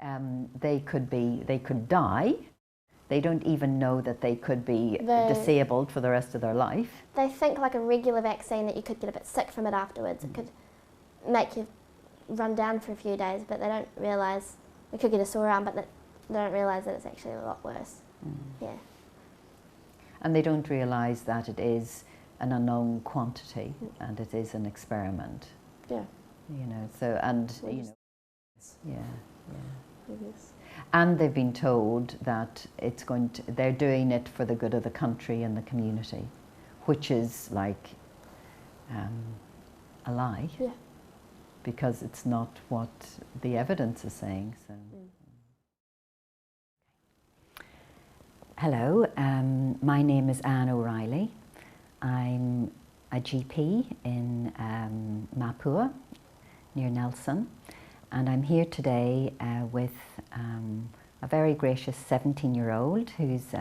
They could die. They don't even know that they could be disabled for the rest of their life. They think like a regular vaccine that you could get a bit sick from it afterwards. It could make you run down for a few days, but they don't realise, we could get a sore arm, but they don't realise that it's actually a lot worse. Yeah. And they don't realise that it is an unknown quantity and it is an experiment. Yeah. You know, so, and, you know, yeah. Yes. And they've been told that it's going to, they're doing it for the good of the country and the community, which is like a lie. Yeah. Because it's not what the evidence is saying. So. Hello, my name is Anne O'Reilly. I'm a GP in Mapua, near Nelson, and I'm here today with a very gracious 17-year-old who's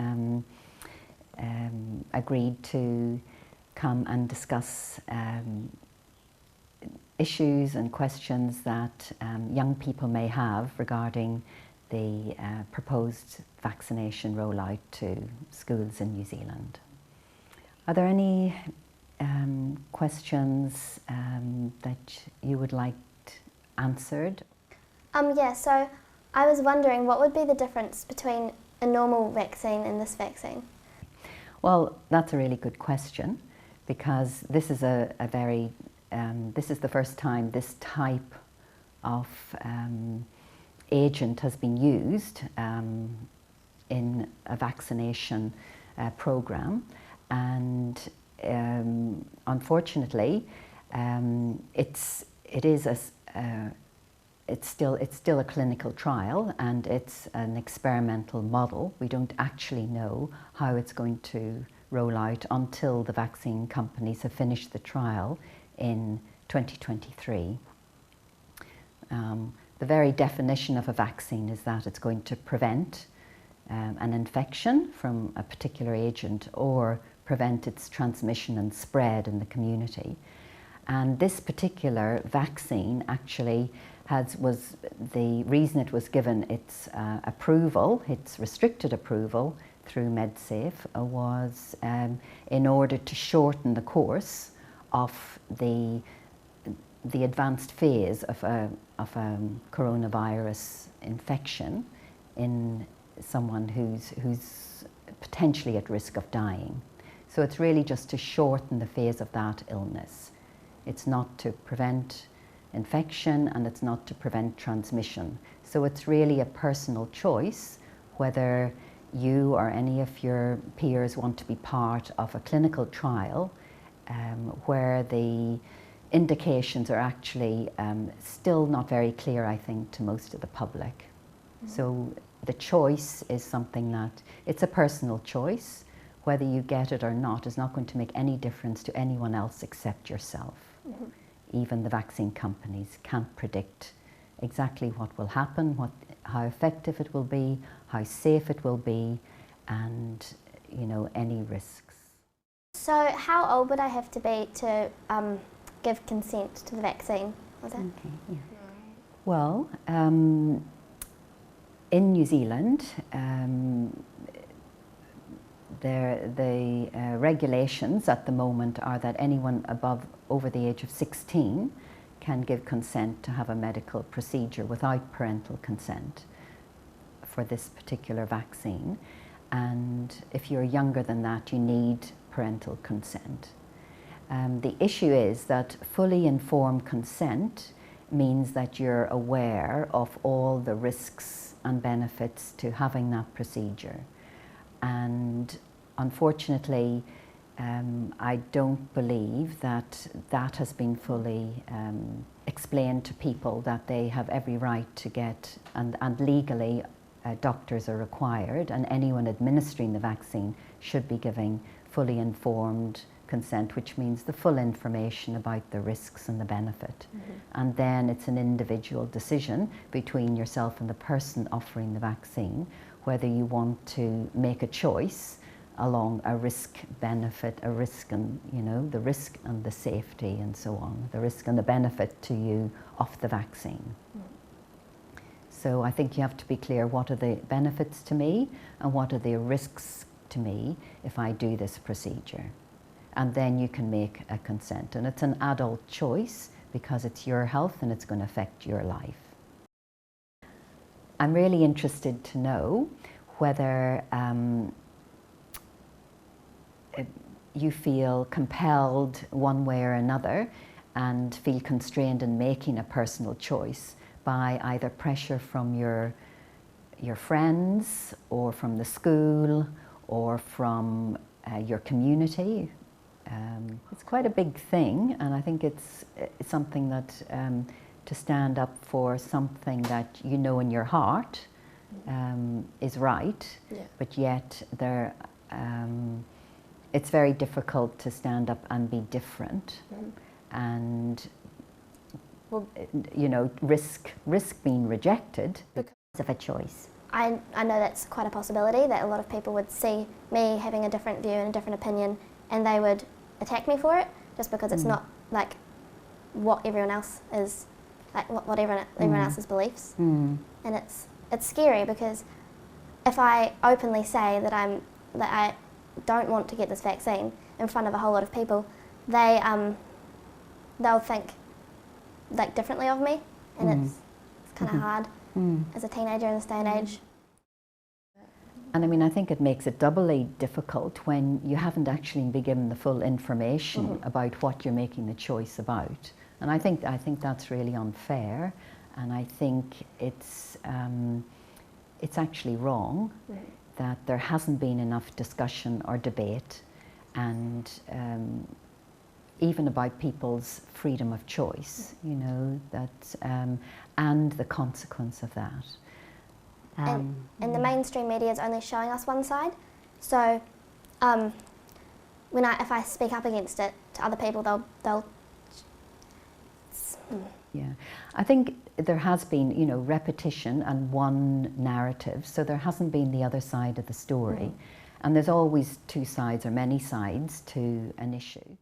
agreed to come and discuss issues and questions that young people may have regarding the proposed vaccination rollout to schools in New Zealand. Are there any questions that you would like answered? Yeah, so I was wondering what would be the difference between a normal vaccine and this vaccine? Well, that's a really good question, because this is this is the first time this type of agent has been used in a vaccination program, and unfortunately, it's still a clinical trial and it's an experimental model. We don't actually know how it's going to roll out until the vaccine companies have finished the trial in 2023. The very definition of a vaccine is that it's going to prevent an infection from a particular agent or prevent its transmission and spread in the community. And this particular vaccine actually was the reason it was given its approval, its restricted approval through MedSafe, was in order to shorten the course of the advanced phase of a coronavirus infection in someone who's potentially at risk of dying. So it's really just to shorten the phase of that illness. It's not to prevent infection and it's not to prevent transmission. So it's really a personal choice whether you or any of your peers want to be part of a clinical trial where the indications are actually still not very clear, I think, to most of the public. So the choice is something that, it's a personal choice. Whether you get it or not is not going to make any difference to anyone else except yourself. Even the vaccine companies can't predict exactly what will happen, how effective it will be, how safe it will be, and any risks. So how old would I have to be to give consent to the vaccine? Was it? Okay, yeah. Well, in New Zealand, the regulations at the moment are that anyone over the age of 16 can give consent to have a medical procedure without parental consent for this particular vaccine. And if you're younger than that, you need parental consent. The issue is that fully informed consent means that you're aware of all the risks and benefits to having that procedure. And unfortunately, I don't believe that that has been fully explained to people, that they have every right to get, and legally doctors are required, and anyone administering the vaccine should be giving fully informed consent, which means the full information about the risks and the benefit. And then it's an individual decision between yourself and the person offering the vaccine whether you want to make a choice along a risk-benefit, a risk and, the risk and the safety and so on, the risk and the benefit to you of the vaccine. So I think you have to be clear, what are the benefits to me and what are the risks to me if I do this procedure? And then you can make a consent. And it's an adult choice because it's your health and it's going to affect your life. I'm really interested to know whether you feel compelled one way or another and feel constrained in making a personal choice by either pressure from your friends or from the school or from your community. It's quite a big thing, and I think it's something that to stand up for something that you know in your heart is right, but yet it's very difficult to stand up and be different, and you know, risk being rejected because of a choice. I know that's quite a possibility, that a lot of people would see me having a different view and a different opinion and they would attack me for it just because it's not like what everyone else is, like what everyone else's beliefs. And it's scary because if I openly say that I don't want to get this vaccine in front of a whole lot of people, they'll think like differently of me, and it's kind of hard as a teenager in this day and age. And I mean, I think it makes it doubly difficult when you haven't actually been given the full information about what you're making the choice about. And I think that's really unfair, and I think it's actually wrong that there hasn't been enough discussion or debate, and even about people's freedom of choice, you know, that and the consequence of that. And the mainstream media is only showing us one side, so if I speak up against it to other people, they'll. Yeah, I think there has been, you know, repetition and one narrative, so there hasn't been the other side of the story, and there's always two sides or many sides to an issue.